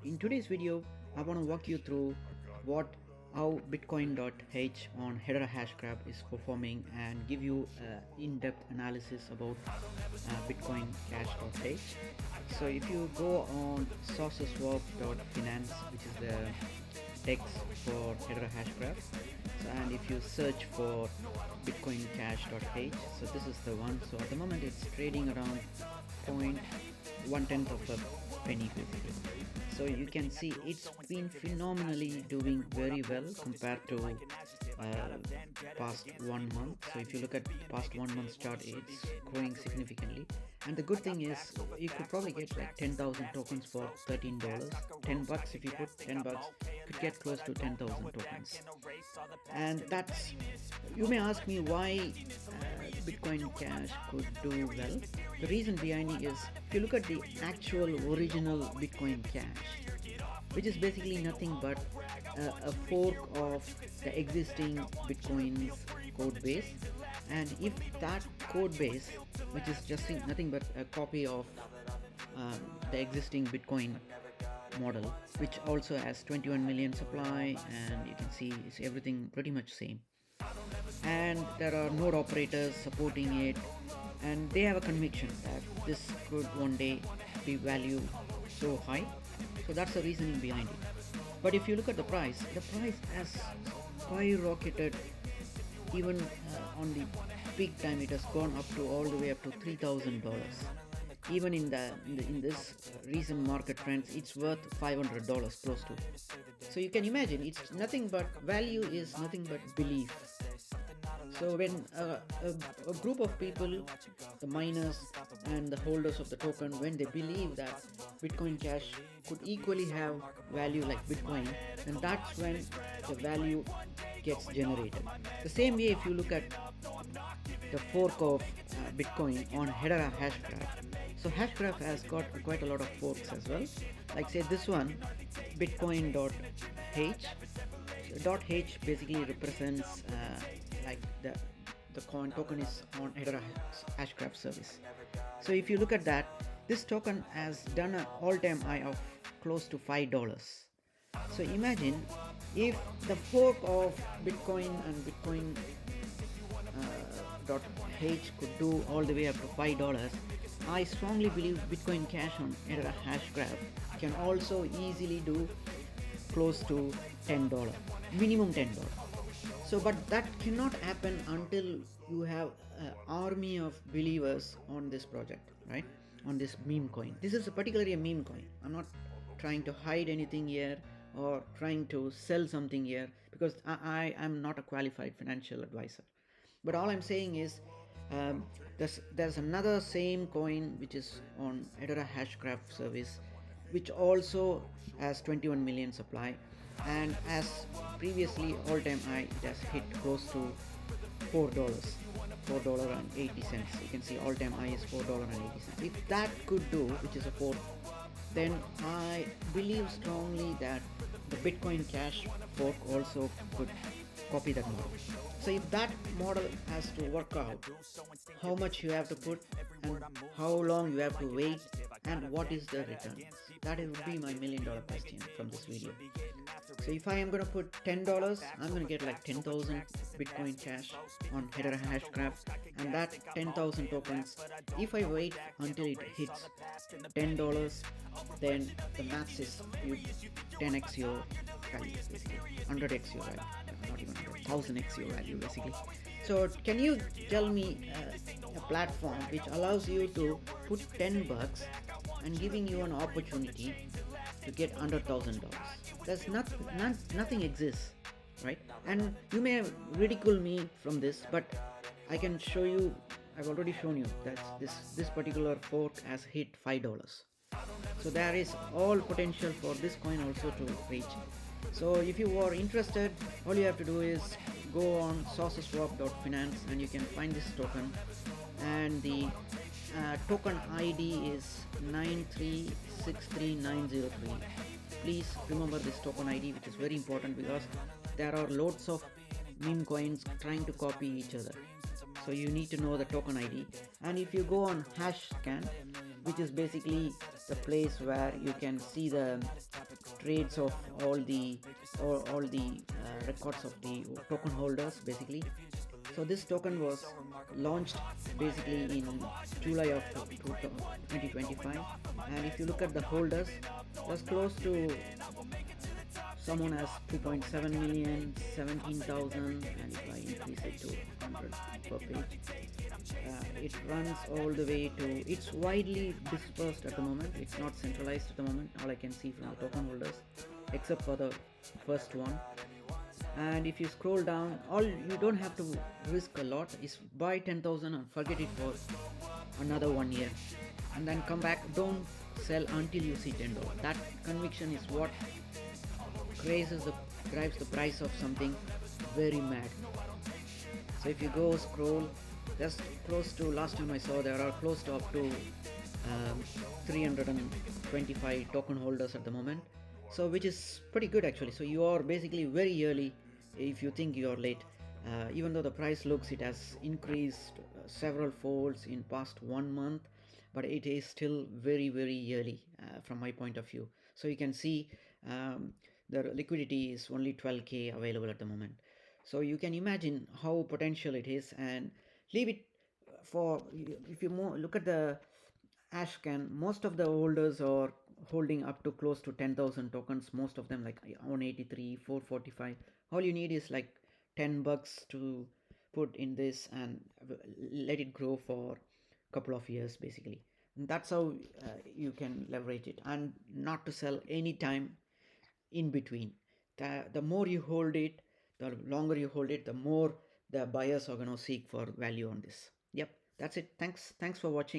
In today's video, I want to walk you through how BitcoinCash on Hedera Hashgraph is performing and give you an in-depth analysis about BitcoinCash.h. So if you go on sourceswap.finance, which is the text for Hedera Hashgraph, and if you search for BitcoinCash.h, so this is the one. So at the moment it's trading around 0.1 of a penny basically. So you can see it's been phenomenally doing very well compared to past 1 month. So if you look at past 1 month's chart, it's growing significantly. And the good thing is you could probably get like 10,000 tokens for $13. $10 if you put 10 bucks, could get close to 10,000 tokens. And that's, you may ask me why Bitcoin Cash could do well. The reason behind it is, if you look at the actual original Bitcoin Cash, which is basically nothing but a fork of the existing Bitcoin's code base, and if that code base, which is just nothing but a copy of the existing Bitcoin model, which also has 21 million supply, and you can see it's everything pretty much same, and there are node operators supporting it, and they have a conviction that this could one day be value so high. So that's the reasoning behind it. But if you look at the price has skyrocketed. Even on the peak time, it has gone up to all the way up to $3,000. Even in this recent market trends, it's worth $500 close to. So you can imagine, it's nothing but value is nothing but belief. So when a group of people, the miners and the holders of the token, when they believe that Bitcoin Cash could equally have value like Bitcoin, then that's when the value gets generated. The same way, if you look at the fork of Bitcoin on Hedera Hashgraph, so Hashgraph has got quite a lot of forks as well. Like say this one, Bitcoin.h. .h basically represents like the coin token is on Hedera Hashgraph service. So if you look at that, this token has done an all-time high of close to $5. So imagine if the fork of Bitcoin and Bitcoin .h could do all the way up to $5. I strongly believe Bitcoin Cash on Hedera Hashgraph can also easily do close to $10, minimum $10. So, but that cannot happen until you have an army of believers on this project, right? On this meme coin. This is particularly a meme coin. I'm not trying to hide anything here or trying to sell something here, because I am not a qualified financial advisor. But all I'm saying is there's another same coin which is on Hedera Hashgraph service, which also has 21 million supply, and as previously all-time high, it has hit close to $4.80. You can see all-time high is $4.80. If that could do, which is a fork, then I believe strongly that the Bitcoin Cash fork also could copy that model. So if that model has to work out, how much you have to put and how long you have to wait and what is the return, that would be my $1 million question from this video. So if I am going to put $10, I'm going to get like 10,000 Bitcoin Cash on Hedera Hashgraph, and that 10,000 tokens, if I wait until it hits $10, then the maths is you 10x your value basically, 100x your value, not even 1000x your value basically. So can you tell me a platform which allows you to put 10 bucks and giving you an opportunity to get $100,000? There's nothing exists, right? And you may ridicule me from this, but I can show you, I've already shown you that this particular fork has hit $5. So there is all potential for this coin also to reach. So if you are interested, all you have to do is go on sourceswap.finance and you can find this token, and the token ID is 9363903. Please remember this token ID, which is very important because there are loads of meme coins trying to copy each other. So you need to know the token ID. And if you go on Hashscan, which is basically the place where you can see the trades of all the records of the token holders basically. So this token was launched basically in July of 2025, and if you look at the holders, that's close to someone has 2.7 million, 17,000, and if I increase it to 100 per page, it runs all the way to, it's widely dispersed at the moment, it's not centralized at the moment, all I can see from the token holders, except for the first one. And if you scroll down, all you don't have to risk a lot is buy 10,000 and forget it for another 1 year, and then come back, don't sell until you see $10. That conviction is what raises the drives the price of something very mad. So if you go scroll, just close to, last time I saw there are close to up to 325 token holders at the moment, so which is pretty good actually. So you are basically very early if you think you are late. Even though the price looks it has increased several folds in past 1 month, but it is still very early from my point of view. So you can see the liquidity is only 12k available at the moment. So you can imagine how potential it is, and leave it for, if you look at the Ashcan, most of the holders are holding up to close to 10,000 tokens, most of them like 183, 445. All you need is like $10 to put in this and let it grow for a couple of years basically. And that's how you can leverage it, and not to sell anytime in between. The more you hold it, the longer you hold it, the more the buyers are going to seek for value on this. Yep, that's it. Thanks for watching.